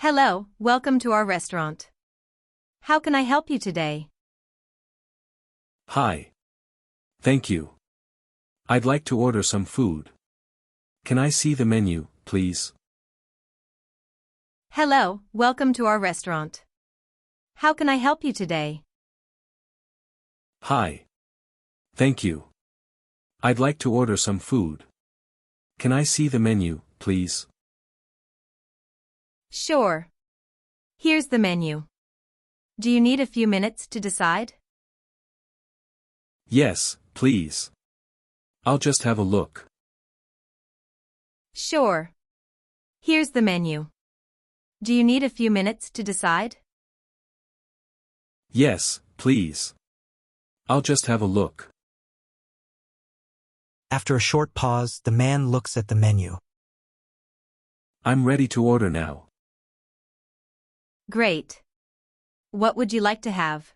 Hello, welcome to our restaurant. How can I help you today? Hi. Thank you. I'd like to order some food. Can I see the menu, please? Hello, welcome to our restaurant. How can I help you today? Hi. Thank you. I'd like to order some food. Can I see the menu, please? Sure. Here's the menu. Do you need a few minutes to decide? Yes, please. I'll just have a look. Sure. Here's the menu. Do you need a few minutes to decide? Yes, please. I'll just have a look. After a short pause, the man looks at the menu. I'm ready to order now. Great. What would you like to have?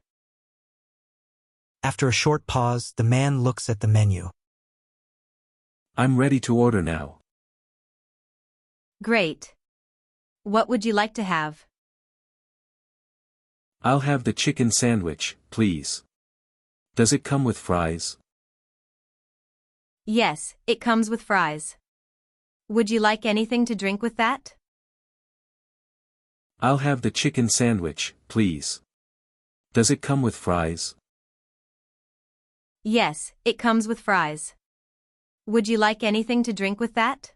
After a short pause, the man looks at the menu. I'm ready to order now. Great. What would you like to have? I'll have the chicken sandwich, please. Does it come with fries? Yes, it comes with fries. Would you like anything to drink with that? I'll have the chicken sandwich, please. Does it come with fries? Yes, it comes with fries. Would you like anything to drink with that?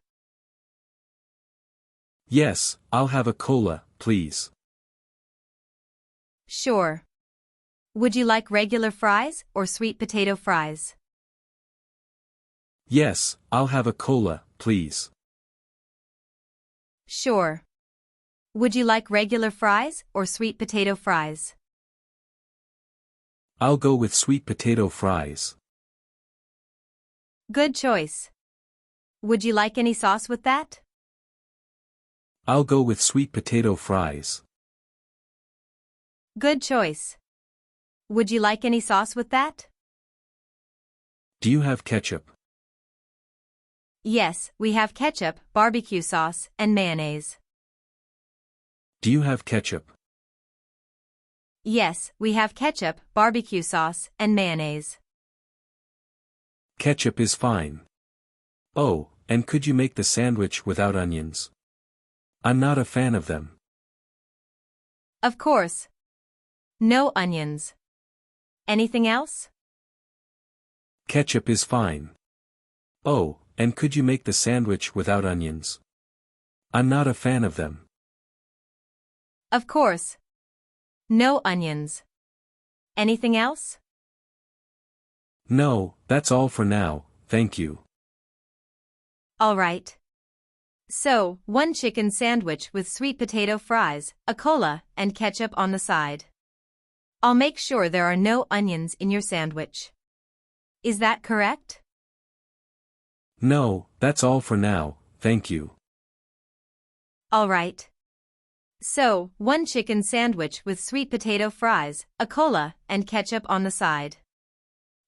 Yes, I'll have a cola, please. Sure. Would you like regular fries or sweet potato fries? Yes, I'll have a cola, please. Sure. Would you like regular fries or sweet potato fries? I'll go with sweet potato fries. Good choice. Would you like any sauce with that? I'll go with sweet potato fries. Good choice. Would you like any sauce with that? Do you have ketchup? Yes, we have ketchup, barbecue sauce, and mayonnaise. Do you have ketchup? Yes, we have ketchup, barbecue sauce, and mayonnaise. Ketchup is fine. Oh, and could you make the sandwich without onions? I'm not a fan of them. Of course. No onions. Anything else? Ketchup is fine. Oh, and could you make the sandwich without onions? I'm not a fan of them. Of course. No onions. Anything else? No, that's all for now, thank you. All right. So, one chicken sandwich with sweet potato fries, a cola, and ketchup on the side. I'll make sure there are no onions in your sandwich. Is that correct? No, that's all for now, thank you. All right. So, one chicken sandwich with sweet potato fries, a cola, and ketchup on the side.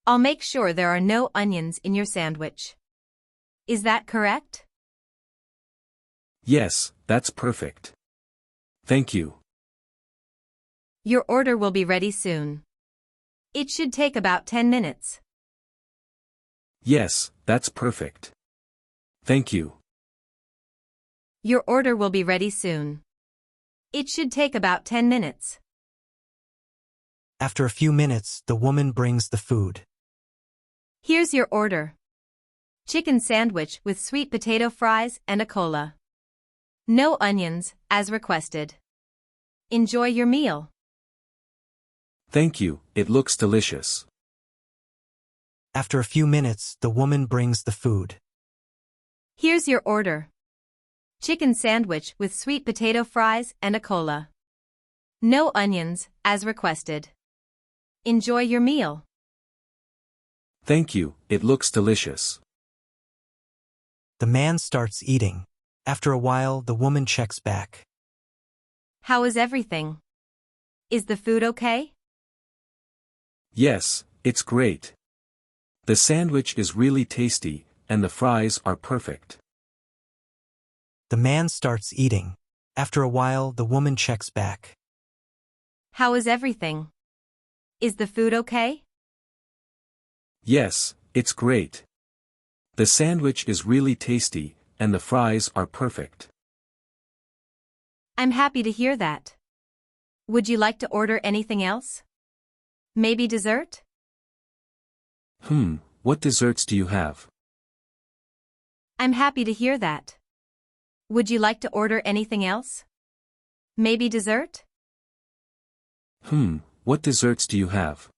I'll make sure there are no onions in your sandwich. Is that correct? Yes, that's perfect. Thank you. Your order will be ready soon. It should take about 10 minutes. Yes, that's perfect. Thank you. Your order will be ready soon. It should take about 10 minutes. After a few minutes, the woman brings the food. Here's your order. Chicken sandwich with sweet potato fries and a cola. No onions, as requested. Enjoy your meal. Thank you, it looks delicious. After a few minutes, the woman brings the food. Here's your order. Chicken sandwich with sweet potato fries and a cola. No onions, as requested. Enjoy your meal. Thank you, it looks delicious. The man starts eating. After a while, the woman checks back. How is everything? Is the food okay? Yes, it's great. The sandwich is really tasty, and the fries are perfect. The man starts eating. After a while, the woman checks back. How is everything? Is the food okay? Yes, it's great. The sandwich is really tasty, and the fries are perfect. I'm happy to hear that. Would you like to order anything else? Maybe dessert? What desserts do you have? I'm happy to hear that. Would you like to order anything else? Maybe dessert? What desserts do you have?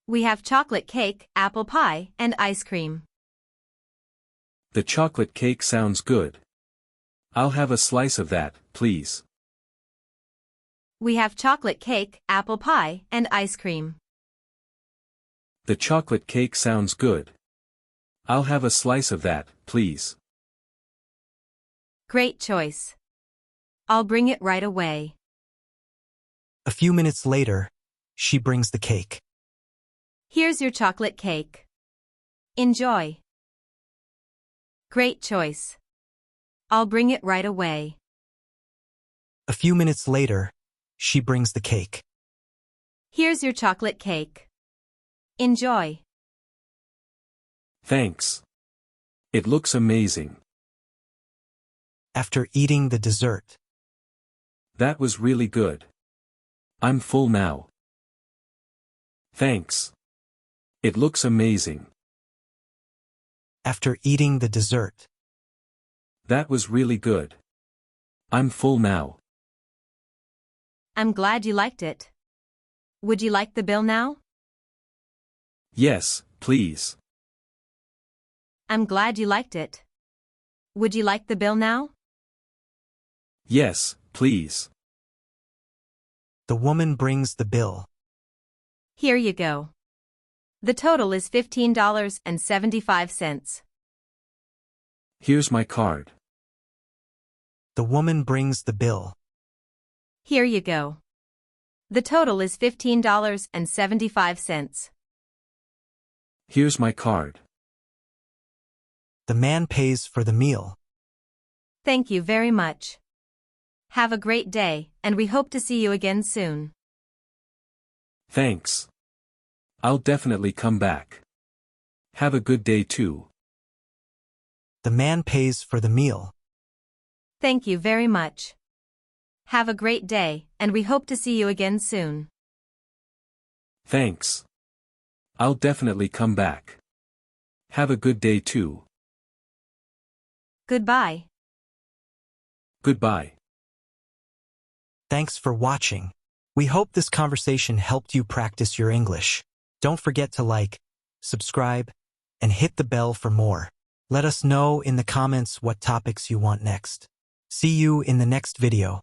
We have chocolate cake, apple pie, and ice cream. The chocolate cake sounds good. I'll have a slice of that, please. We have chocolate cake, apple pie, and ice cream. The chocolate cake sounds good. I'll have a slice of that, please. Great choice. I'll bring it right away. A few minutes later, she brings the cake. Here's your chocolate cake. Enjoy. Great choice. I'll bring it right away. A few minutes later, she brings the cake. Here's your chocolate cake. Enjoy. Thanks. It looks amazing. After eating the dessert. That was really good. I'm full now. Thanks. It looks amazing. After eating the dessert. That was really good. I'm full now. I'm glad you liked it. Would you like the bill now? Yes, please. I'm glad you liked it. Would you like the bill now? Yes, please. The woman brings the bill. Here you go. The total is $15.75. Here's my card. The woman brings the bill. Here you go. The total is $15.75. Here's my card. The man pays for the meal. Thank you very much. Have a great day, and we hope to see you again soon. Thanks. I'll definitely come back. Have a good day too. The man pays for the meal. Thank you very much. Have a great day, and we hope to see you again soon. Thanks. I'll definitely come back. Have a good day too. Goodbye. Goodbye. Thanks for watching. We hope this conversation helped you practice your English. Don't forget to like, subscribe, and hit the bell for more. Let us know in the comments what topics you want next. See you in the next video.